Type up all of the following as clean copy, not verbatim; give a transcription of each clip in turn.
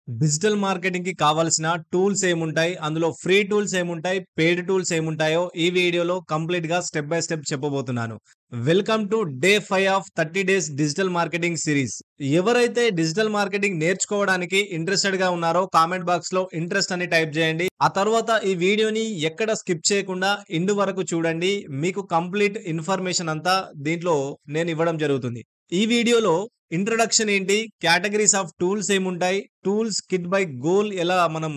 Digital మార్కెటింగ్‌కి కావాల్సిన tools ఏముంటాయి? అందులో ఫ్రీ టూల్స్ ఏముంటాయి? పెయిడ్ టూల్స్ ఏముంటాయో ఈ వీడియోలో కంప్లీట్‌గా స్టెప్ బై స్టెప్ చెప్పబోతున్నాను. Welcome to day 5 of 30 days digital marketing series. ఎవరైతే డిజిటల్ మార్కెటింగ్ నేర్చుకోవడానికి ఇంట్రెస్టెడ్‌గా ఉన్నారో కామెంట్ బాక్స్‌లో ఇంట్రెస్ట్ అని టైప్ చేయండి. ఆ తర్వాత ఈ వీడియోని ఎక్కడ స్కిప్ చేయకుండా ఎండ్ వరకు చూడండి. మీకు కంప్లీట్ ఇన్ఫర్మేషన్ అంతా దీంట్లో నేను ఇవ్వడం జరుగుతుంది. ఈ వీడియోలో ఇంట్రొడక్షన్ ఏంటి? కేటగరీస్ ఆఫ్ టూల్స్ ఏముంటాయి? టూల్స్ కిట్ బై గోల్ ఎలా మనం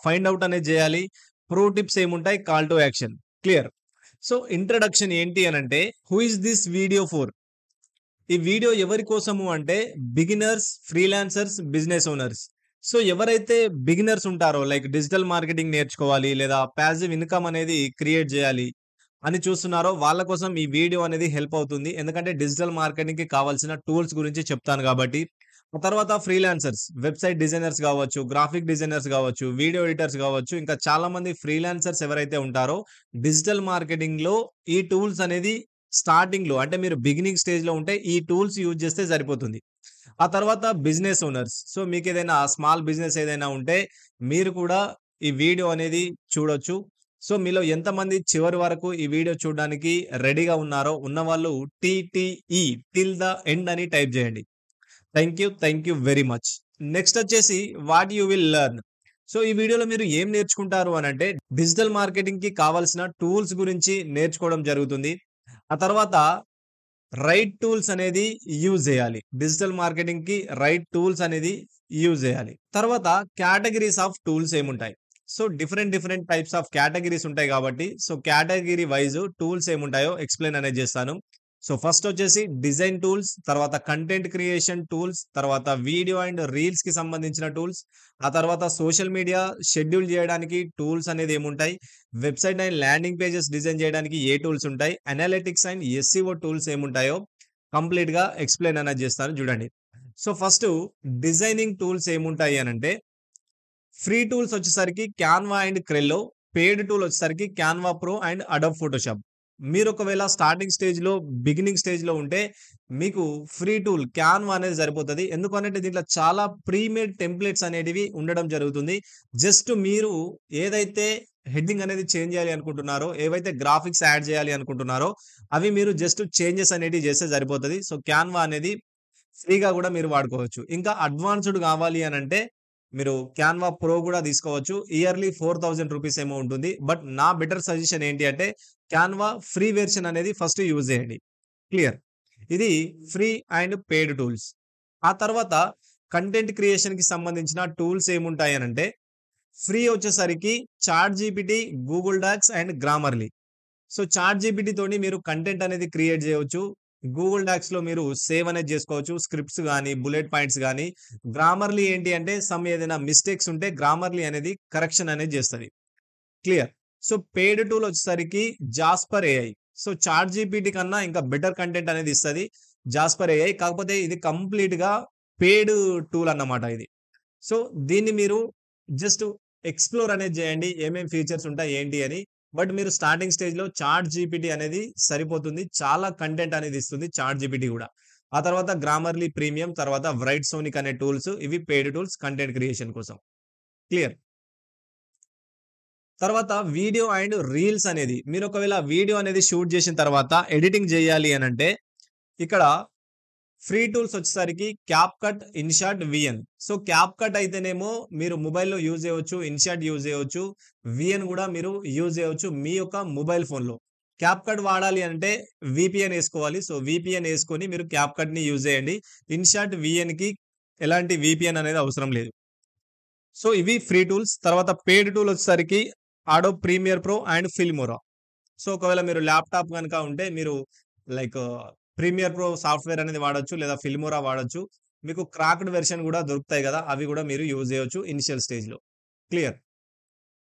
ఫైండ్ ఔట్ అనేది జేయాలి? ప్రో టిప్స్ ఏముంటాయి? Call to action. Clear. So, introduction ఏంటి అనంటే, who is this video for? ఈ వీడియో ఎవరి కోసము అంటే beginners, freelancers, business owners. So, ఎవరైతే బిగినర్స్ ఉంటారో లైక్ డిజిటల్ మార్కెటింగ్ నేర్చుకోవాలి లేదా పాసివ్ ఇన్‌కమ్ అనేది క్రియేట్ జేయాలి అని చూస్తున్నారో వాళ్ళ కోసం ఈ వీడియో అనేది హెల్ప్ అవుతుంది. ఎందుకంటే డిజిటల్ మార్కెటింగ్‌కి కావాల్సిన టూల్స్ గురించి చెప్తాను గాబట్టి. ఆ తర్వాత ఫ్రీలాన్సర్స్, వెబ్‌సైట్ డిజైనర్స్ గావచ్చు, గ్రాఫిక్ డిజైనర్స్ గావచ్చు, వీడియో ఎడిటర్స్ గావచ్చు, ఇంకా చాలామంది ఫ్రీలాన్సర్స్ ఎవరైతే ఉంటారో డిజిటల్ మార్కెటింగ్‌లో ఈ టూల్స్ అనేది స్టార్టింగ్‌లో అంటే మీరు బిగినింగ్ స్టేజ్‌లో ఉంటే ఈ టూల్స్ యూజ్ చేస్తే సరిపోతుంది. ఆ తర్వాత బిజినెస్ ఓనర్స్. సో, మీకేదైనా స్మాల్ బిజినెస్ ఏదైనా ఉంటే మీరు కూడా ఈ వీడియో అనేది చూడొచ్చు. సో, మీలో ఎంతమంది చివరి వరకు ఈ వీడియో చూడడానికి రెడీగా ఉన్నారో ఉన్నవాళ్ళు టీటీఈ టిల్ ద ఎండ్ అని టైప్ చేయండి. Thank you very much. Next వచ్చేసి what you will learn. So, ఈ వీడియోలో మీరు ఏం నేర్చుకుంటారు అనంటే డిజిటల్ మార్కెటింగ్‌కి కావాల్సిన టూల్స్ గురించి నేర్చుకోవడం జరుగుతుంది. ఆ తర్వాత రైట్ టూల్స్ అనేది యూజ్ జేయాలి. డిజిటల్ మార్కెటింగ్‌కి రైట్ టూల్స్ అనేది యూజ్ జేయాలి. తర్వాత కేటగరీస్ ఆఫ్ టూల్స్ ఏముంటాయి? So, different types of categories ఉంటాయి గాబట్టి, సో, కేటగరీ వైస్ టూల్స్ ఏముంటాయో ఎక్స్‌ప్లెయిన్ అనేది జేస్తాను. సో, ఫస్ట్ వచ్చేసి డిజైన్ టూల్స్, తర్వాత కంటెంట్ క్రియేషన్ టూల్స్, తర్వాత వీడియో అండ్ రీల్స్‌కి సంబంధించిన టూల్స్, ఆ తర్వాత సోషల్ మీడియా షెడ్యూల్ జేయడానికి టూల్స్ అనేది ఏముంటాయి? Website and landing pages design చేయడానికి ఏ టూల్స్ ఉంటాయి? అనలిటిక్స్ అండ్ ఎస్‌సిఓ టూల్స్ ఏముంటాయో కంప్లీట్‌గా ఎక్స్‌ప్లెయిన్ అనేది చేస్తాను చూడండి. సో, ఫస్టు డిజైనింగ్ టూల్స్ ఏముంటాయి అనంటే, ఫ్రీ టూల్స్ వచ్చేసరికి Canva and Crello, paid tool వచ్చేసరికి Canva pro and Adobe Photoshop. మీరు ఒకవేళ స్టార్టింగ్ స్టేజ్‌లో, బిగినింగ్ స్టేజ్‌లో ఉంటే మీకు ఫ్రీ టూల్ క్యాన్వా అనేది సరిపోతది. ఎందుకనంటే దీంట్లో చాలా ప్రీమేడ్ టెంప్లేట్స్ అనేటివి ఉండడం జరుగుతుంది. జస్ట్ మీరు ఏదైతే హెడ్డింగ్ అనేది చేంజ్ చేయాలి అనుకుంటున్నారో, ఏవైతే గ్రాఫిక్స్ యాడ్ చేయాలి అనుకుంటున్నారో, అవి మీరు జస్ట్ చేంజెస్ అనేటివి చేస్తే సరిపోతది. సో, క్యాన్వా అనేది ఫ్రీగా గూడా మీరు వాడుకోవచ్చు. ఇంకా అడ్వాన్స్‌డ్ గావాలి అనంటే, మీరు క్యాన్వా ప్రో గూడా తీసుకోవచ్చు. ఇయర్‌లీ 4000 రూపీస్ ఏమో ఉంటుంది. బట్ నా బెటర్ సజెషన్ ఏంటి అంటే, క్యాన్వా ఫ్రీ వెర్షన్ అనేది ఫస్ట్ యూజ్ చేయండి. క్లియర్. ఇది ఫ్రీ అండ్ పెయిడ్ టూల్స్. ఆ తర్వాత కంటెంట్ క్రియేషన్‌కి సంబంధించిన టూల్స్ ఏముంటాయనంటే, ఫ్రీ వచ్చేసరికి ChatGPT, Google Docs and Grammarly. So, ChatGPT తోని మీరు కంటెంట్ అనేది క్రియేట్ జేయొచ్చు. గూగుల్ డాక్స్‌లో మీరు సేవ్ అనేది జేసుకోవచ్చు. స్క్రిప్ట్స్ గాని, బుల్లెట్ పాయింట్స్ గాని. గ్రామర్‌లీ ఏంటి అంటే ఏదైనా మిస్టేక్స్ ఉంటే గ్రామర్‌లీ అనేది కరెక్షన్ అనేది జేస్తది. క్లియర్. సో, పెయిడ్ టూల్ వచ్చేసరికి జాస్పర్ ఏఐ. సో, చాట్‌జీపీటీ కన్నా ఇంకా బెటర్ కంటెంట్ అనేది ఇస్తది. Jasper AI. కాకపోతే ఇది కంప్లీట్‌గా పెయిడ్ టూల్ అన్నమాట ఇది. సో, దీన్ని మీరు జస్ట్ ఎక్స్‌ప్లోర్ అనేది జేయండి. ఏమేం ఫీచర్స్ ఉంటాయి ఏంటి అని. బట్ మీరు స్టార్టింగ్ స్టేజ్‌లో చాట్ జీపీటీ అనేది సరిపోతుంది. చాలా కంటెంట్ అనేది ఇస్తుంది చాట్ జీపీటీ గూడా. ఆ తర్వాత గ్రామర్‌లీ ప్రీమియం, తర్వాత వ్రైట్ సోనిక్ అనే టూల్స్ ఇవి పెయిడ్ టూల్స్ కంటెంట్ క్రియేషన్ కోసం. క్లియర్. తర్వాత వీడియో అండ్ రీల్స్ అనేది మీరు ఒకవేళ వీడియో అనేది షూట్ జేసిన తర్వాత ఎడిటింగ్ జేయాలి అనంటే ఇక్కడ ఫ్రీ టూల్స్ వచ్చేసరికి CapCut, INSAT, VN. So, CapCut అయితేనేమో మీరు మొబైల్‌లో యూజ్ చేయవచ్చు. ఇన్‌షాట్ యూజ్ చేయవచ్చు. వీఎన్ గూడా మీరు యూజ్ చేయవచ్చు మీ యొక్క మొబైల్ ఫోన్‌లో. క్యాప్‌కట్ వాడాలి అంటే వీపీఎన్ ఏసుకోవాలి. సో, వీపీఎన్ ఏసుకొని మీరు క్యాప్‌కట్‌ని యూజ్ చేయండి. ఇన్‌షాట్, వీఎన్‌కి ఎలాంటి వీపీఎన్ అనేది అవసరం లేదు. సో, ఇవి ఫ్రీ టూల్స్. తర్వాత పెయిడ్ టూల్ వచ్చేసరికి Adobe Premiere Pro and Filmora. So, ఒకవేళ మీరు ల్యాప్‌టాప్ గనుక ఉంటే మీరు లైక్ ప్రీమియర్ ప్రో సాఫ్ట్‌వేర్ అనేది వాడొచ్చు. లేదా ఫిల్మోరా వాడొచ్చు. మీకు క్రాక్డ్ వెర్షన్ గూడా దొరుకుతాయి గదా! అవి గూడా మీరు యూజ్ జేయొచ్చు ఇనిషియల్ స్టేజ్‌లో. క్లియర్.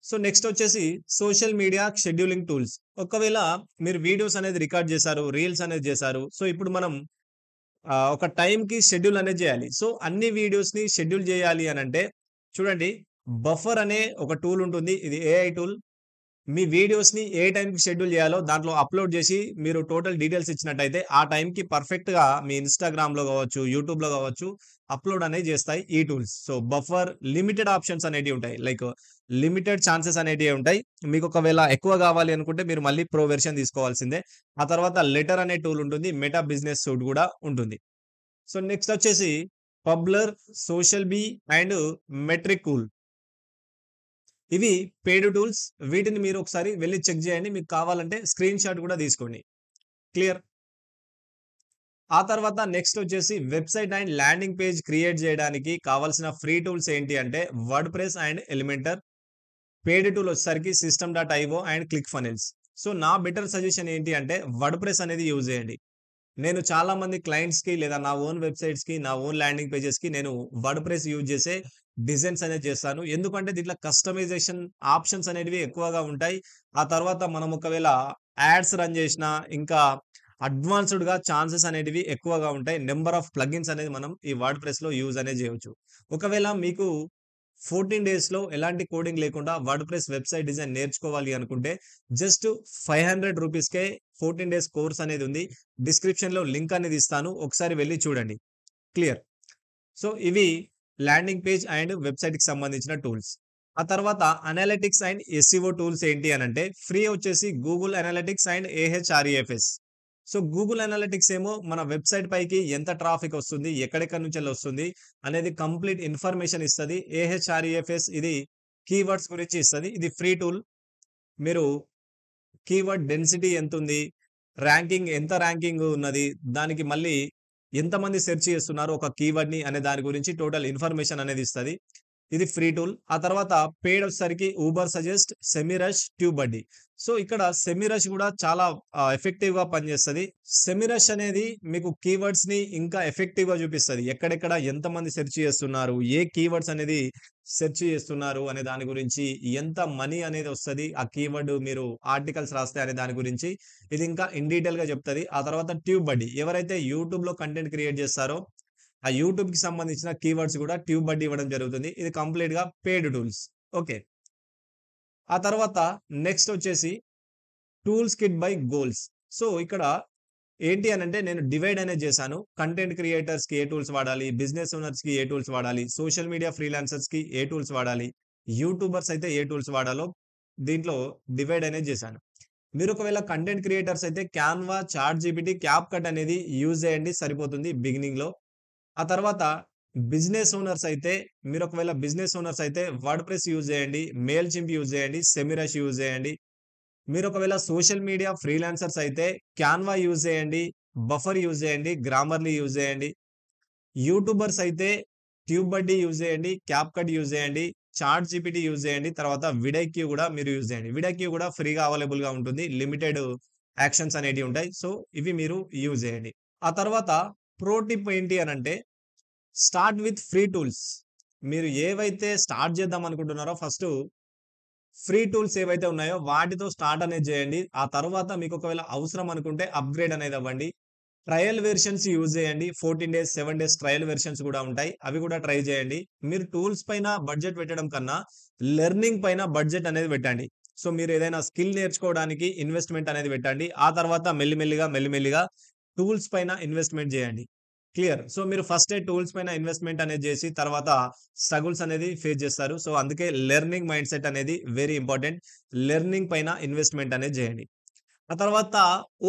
సో, నెక్స్ట్ వచ్చేసి సోషల్ మీడియా షెడ్యూలింగ్ టూల్స్. ఒకవేళ మీరు వీడియోస్ అనేది రికార్డ్ చేశారు. రీల్స్ అనేది చేశారు. సో, ఇప్పుడు మనం ఒక టైమ్‌కి షెడ్యూల్ అనేది జేయాలి. సో, అన్ని వీడియోస్‌ని షెడ్యూల్ జేయాలి అనంటే చూడండి బఫర్ అనే ఒక టూల్ ఉంటుంది. ఇది ఏఐ టూల్. మీ వీడియోస్‌ని ఏ టైంకి షెడ్యూల్ చేయాలో దాంట్లో అప్‌లోడ్ చేసి మీరు టోటల్ డీటెయిల్స్ ఇచ్చినట్టయితే ఆ టైంకి పర్ఫెక్ట్‌గా మీ ఇన్‌స్టాగ్రామ్‌లో కావచ్చు, యూట్యూబ్‌లో కావచ్చు అప్‌లోడ్ అనేది చేస్తాయి ఈ tools. So, buffer limited options అనేటివి ఉంటాయి. లైక్ లిమిటెడ్ ఛాన్సెస్ అనేటివి ఉంటాయి. మీకు ఒకవేళ ఎక్కువ కావాలి అనుకుంటే మీరు మళ్ళీ ప్రో వెర్షన్ తీసుకోవాల్సిందే. ఆ తర్వాత లెటర్ అనే టూల్ ఉంటుంది. మెటా బిజినెస్ సూట్ కూడా ఉంటుంది. సో, నెక్స్ట్ వచ్చేసి పబ్లర్, సోషల్ బీ అండ్ మెట్రికూల్. ఇవి పెయిడ్ టూల్స్. వీటిని మీరు ఒకసారి వెళ్లి చెక్ చేయండి. మీకు కావాలంటే స్క్రీన్ షాట్ కూడా తీసుకోండి. క్లియర్. ఆ తర్వాత నెక్స్ట్ వచ్చేసి website and landing page create చేయడానికి కావాల్సిన ఫ్రీ టూల్స్ ఏంటి అంటే WordPress and Elementor. Paid tool వచ్చేసరికి సిస్టమ్.io అండ్ క్లిక్ ఫనెల్స్. సో, నా బెటర్ సజెషన్ ఏంటి అంటే వర్డ్‌ప్రెస్ అనేది యూజ్ చేయండి. నేను చాలా మంది క్లయింట్స్‌కి లేదా నా ఓన్ వెబ్‌సైట్స్‌కి, నా ఓన్ ల్యాండింగ్ పేజెస్‌కి నేను వర్డ్‌ప్రెస్ యూజ్ చేసే డిజైన్స్ అనేది చేస్తాను. ఎందుకంటే దీంట్లో కస్టమైజేషన్ ఆప్షన్స్ అనేటివి ఎక్కువగా ఉంటాయి. ఆ తర్వాత మనం ఒకవేళ యాడ్స్ రన్ చేసినా, ఇంకా అడ్వాన్స్‌డ్‌గా ఛాన్సెస్ అనేటివి ఎక్కువగా ఉంటాయి. నంబర్ ఆఫ్ ప్లగిన్స్ అనేది మనం ఈ వర్డ్‌ప్రెస్‌లో యూజ్ అనేది చేయొచ్చు. ఒకవేళ మీకు 14 డేస్‌లో ఎలాంటి కోడింగ్ లేకుండా వర్డ్‌ప్రెస్ వెబ్‌సైట్ డిజైన్ నేర్చుకోవాలి అనుకుంటే జస్ట్ ₹500కే 14 డేస్ కోర్స్ అనేది ఉంది. డిస్క్రిప్షన్‌లో లింక్ అనేది ఇస్తాను. ఒకసారి వెళ్లి చూడండి. క్లియర్. సో, ఇవి ల్యాండింగ్ పేజ్ అండ్ వెబ్‌సైట్‌కి సంబంధించిన టూల్స్. ఆ తర్వాత అనలిటిక్స్ అండ్ ఎస్‌సిఓ టూల్స్ ఏంటి అనంటే ఫ్రీ వచ్చేసి Google Analytics and A H R E F S. So, Google Analytics ఏమో మన వెబ్‌సైట్ పైకి ఎంత ట్రాఫిక్ వస్తుంది, ఎక్కడెక్కడి నుంచెల్లి వస్తుంది అనేది కంప్లీట్ ఇన్ఫర్మేషన్ ఇస్తది. ఏహెచ్ఆర్‌ఈఎఫ్ఎస్ ఇది కీవర్డ్స్ గురించి ఇస్తది. ఇది ఫ్రీ టూల్. మీరు కీవర్డ్ డెన్సిటీ ఎంతుంది? ఎంత ర్యాంకింగ్ ఉన్నది? దానికి మళ్ళీ ఎంతమంది సెర్చ్ చేస్తున్నారు ఒక కీవర్డ్‌ని అనే దాని గురించి టోటల్ ఇన్ఫర్మేషన్ అనేది ఇస్తది. ఇది ఫ్రీ టూల్. ఆ తర్వాత పెయిడ్ వచ్చేసరికి ఊబర్ సజెస్ట్, సెమీరష్, ట్యూబడ్డీ. సో, ఇక్కడ సెమీరష్ కూడా చాలా ఎఫెక్టివ్‌గా పనిచేస్తది. సెమీరష్ అనేది మీకు కీవర్డ్స్‌ని ఇంకా ఎఫెక్టివ్‌గా చూపిస్తది. ఎక్కడెక్కడ ఎంతమంది సెర్చ్ చేస్తున్నారు? ఏ కీవర్డ్స్ అనేది సెర్చ్ చేస్తున్నారు అనే దాని గురించి, ఎంత మనీ అనేది వస్తది ఆ కీవర్డ్ మీరు ఆర్టికల్స్ రాస్తే అనే దాని గురించి ఇది ఇంకా ఇన్ డీటెయిల్‌గా చెప్తది. ఆ తర్వాత ట్యూబడ్డీ ఎవరైతే యూట్యూబ్‌లో కంటెంట్ క్రియేట్ చేస్తారో ఆ యూట్యూబ్‌కి సంబంధించిన కీవర్డ్స్ కూడా ట్యూబడ్డీ ఇవ్వడం జరుగుతుంది. ఇది కంప్లీట్‌గా పెయిడ్ టూల్స్. ఓకే. ఆ తర్వాత నెక్స్ట్ వచ్చేసి tools kit by goals. So, ఇక్కడ ఏంటి అనంటే నేను డివైడ్ అనేది చేశాను. కంటెంట్ క్రియేటర్స్‌కి ఏ టూల్స్ వాడాలి, బిజినెస్ ఓనర్స్‌కి ఏ టూల్స్ వాడాలి, సోషల్ మీడియా ఫ్రీలాన్సర్స్‌కి ఏ టూల్స్ వాడాలి, యూట్యూబర్స్ అయితే ఏ టూల్స్ వాడాలో దీంట్లో డివైడ్ అనేది చేశాను. మీరు ఒకవేళ కంటెంట్ క్రియేటర్స్ అయితే క్యాన్వా, చాట్‌జీపీటీ, క్యాప్‌కట్ అనేది యూజ్ చేయండి సరిపోతుంది బిగినింగ్‌లో. ఆ తర్వాత మీరు ఒకవేళ బిజినెస్ ఓనర్స్ అయితే వర్డ్‌ప్రెస్ యూజ్ చేయండి, మెయిల్‌చింప్ యూజ్ చేయండి, సెమిరష్ యూజ్ చేయండి. మీరు ఒకవేళ సోషల్ మీడియా ఫ్రీలాన్సర్స్ అయితే క్యాన్వా యూజ్ చేయండి, బఫర్ యూజ్ చేయండి, గ్రామర్లీ యూజ్ చేయండి. యూట్యూబర్స్ అయితే ట్యూబడ్డీ యూజ్ చేయండి, క్యాప్‌కట్ యూజ్ చేయండి, చాట్‌జీపీటీ యూజ్ చేయండి. తర్వాత విడైక్యూ కూడా మీరు యూజ్ చేయండి. విడైక్యూ కూడా ఫ్రీగా అవైలబుల్‌గా ఉంటుంది. లిమిటెడ్ యాక్షన్స్ అనేటివి ఉంటాయి. సో, ఇవి మీరు యూజ్ చేయండి. ఆ తర్వాత ప్రో టిప్ ఏంటి అనంటే స్టార్ట్ విత్ ఫ్రీ టూల్స్. మీరు ఏవైతే స్టార్ట్ చేద్దాం అనుకుంటున్నారో ఫస్టు ఫ్రీ టూల్స్ ఏవైతే ఉన్నాయో వాటితో స్టార్ట్ అనేది చేయండి. ఆ తర్వాత మీకు ఒకవేళ అవసరం అనుకుంటే అప్‌గ్రేడ్ అనేది అవ్వండి. ట్రయల్ వెర్షన్స్ యూజ్ చేయండి. 14 డేస్, 7 డేస్ ట్రయల్ వెర్షన్స్ కూడా ఉంటాయి. అవి కూడా ట్రై చేయండి. మీరు టూల్స్ పైన బడ్జెట్ పెట్టడం కన్నా లెర్నింగ్ పైన బడ్జెట్ అనేది పెట్టండి. సో, మీరు ఏదైనా స్కిల్ నేర్చుకోవడానికి ఇన్వెస్ట్‌మెంట్ అనేది పెట్టండి. ఆ తర్వాత మెల్లిమెల్లిగా టూల్స్ పైన ఇన్వెస్ట్‌మెంట్ చేయండి. క్లియర్. సో, మీరు ఫస్టే టూల్స్ పైన ఇన్వెస్ట్‌మెంట్ అనేది చేసి తర్వాత స్ట్రగుల్స్ అనేది ఫేస్ చేస్తారు. సో, అందుకే లెర్నింగ్ మైండ్‌సెట్ అనేది వెరీ ఇంపార్టెంట్. లెర్నింగ్ పైన ఇన్వెస్ట్‌మెంట్ అనేది చేయండి. ఆ తర్వాత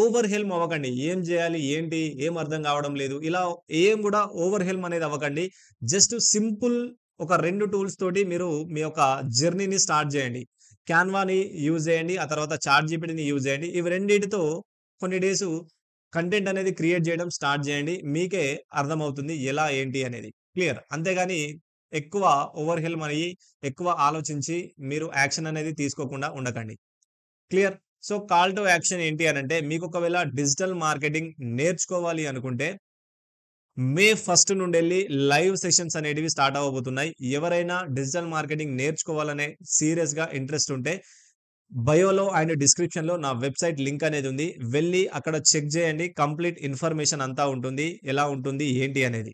ఓవర్‌హెల్మ్ అవ్వకండి. ఏం జేయాలి? ఏంటి? ఏం అర్థం కావడం లేదు. ఇలా ఏం గూడా ఓవర్‌హెల్మ్ అనేది అవ్వకండి. జస్ట్ సింపుల్ ఒక 2 టూల్స్ తోటి మీరు మీ యొక్క జర్నీని స్టార్ట్ జేయండి. క్యాన్వాని యూజ్ జేయండి. ఆ తర్వాత చాట్‌జీపీటీని యూజ్ జేయండి. ఇవి రెండిటితో కొన్ని డేసు కంటెంట్ అనేది క్రియేట్ జేయడం స్టార్ట్ జేయండి. మీకే అర్థమవుతుంది ఎలా? ఏంటి? అనేది. క్లియర్. అంతేగాని ఎక్కువ ఓవర్‌హెల్మ్ అయ్యి, ఎక్కువ ఆలోచించి మీరు యాక్షన్ అనేది తీసుకోకుండా ఉండకండి. Clear. So, call to action ఏంటి అనంటే మీకొకవేళ డిజిటల్ మార్కెటింగ్ నేర్చుకోవాలి అనుకుంటే మే 1 నుండెళ్లి లైవ్ సెషన్స్ అనేటివి స్టార్ట్ అవ్వబోతున్నాయి. ఎవరైనా డిజిటల్ మార్కెటింగ్ నేర్చుకోవాలనే సీరియస్‌గా ఇంట్రెస్ట్ ఉంటే బయోలో అండ్ డిస్క్రిప్షన్‌లో నా వెబ్‌సైట్ లింక్ అనేది ఉంది. వెళ్లి అక్కడ చెక్ చేయండి. కంప్లీట్ ఇన్ఫర్మేషన్ అంతా ఉంటుంది. ఎలా ఉంటుంది? ఏంటి అనేది.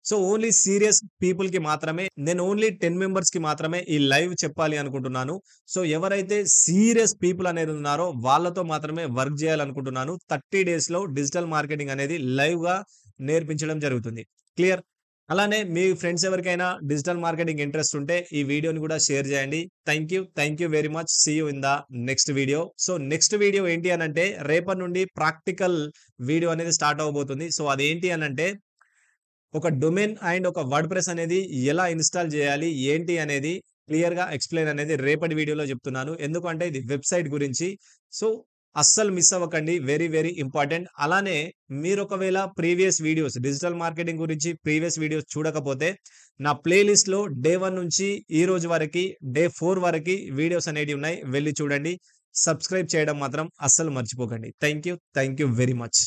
సో ఓన్లీ సీరియస్ పీపుల్ కి మాత్రమే నేను ఓన్లీ 10 మెంబర్స్ కి మాత్రమే ఈ లైవ్ చెప్పాలి అనుకుంటున్నాను. సో ఎవరైతే సీరియస్ పీపుల్ అనేది ఉన్నారో వాళ్ళతో మాత్రమే వర్క్ చేయాలనుకుంటున్నాను. 30 డేస్ లో డిజిటల్ మార్కెటింగ్ అనేది లైవ్ గా నేర్పించడం జరుగుతుంది. క్లియర్? అలానే మీ ఫ్రెండ్స్ ఎవరికైనా డిజిటల్ మార్కెటింగ్ ఇంట్రెస్ట్ ఉంటే ఈ వీడియోని కూడా షేర్ చేయండి. Thank you very much. See you in the next video. So next video ఏంటి అనంటే రేపటి నుండి ప్రాక్టికల్ వీడియో అనేది స్టార్ట్ అవబోతుంది. సో అదేంటి అనంటే ఒక డొమైన్ అండ్ ఒక వర్డ్‌ప్రెస్ అనేది ఎలా ఇన్‌స్టాల్ చేయాలి? ఏంటి అనేది క్లియర్‌గా ఎక్స్‌ప్లెయిన్ అనేది రేపటి వీడియోలో చెప్తున్నాను. ఎందుకంటే ఇది వెబ్‌సైట్ గురించి. సో అస్సలు మిస్ అవ్వకండి. Very important. అలానే మీరు ఒకవేళ ప్రీవియస్ వీడియోస్ డిజిటల్ మార్కెటింగ్ గురించి ప్రీవియస్ వీడియోస్ చూడకపోతే నా ప్లే లిస్ట్‌లో డే 1 నుంచి ఈ రోజు వరకి డే 4 వరకి వీడియోస్ అనేటివి ఉన్నాయి. వెళ్లి చూడండి. సబ్స్క్రైబ్ చేయడం మాత్రం అస్సలు మర్చిపోకండి. Thank you very much.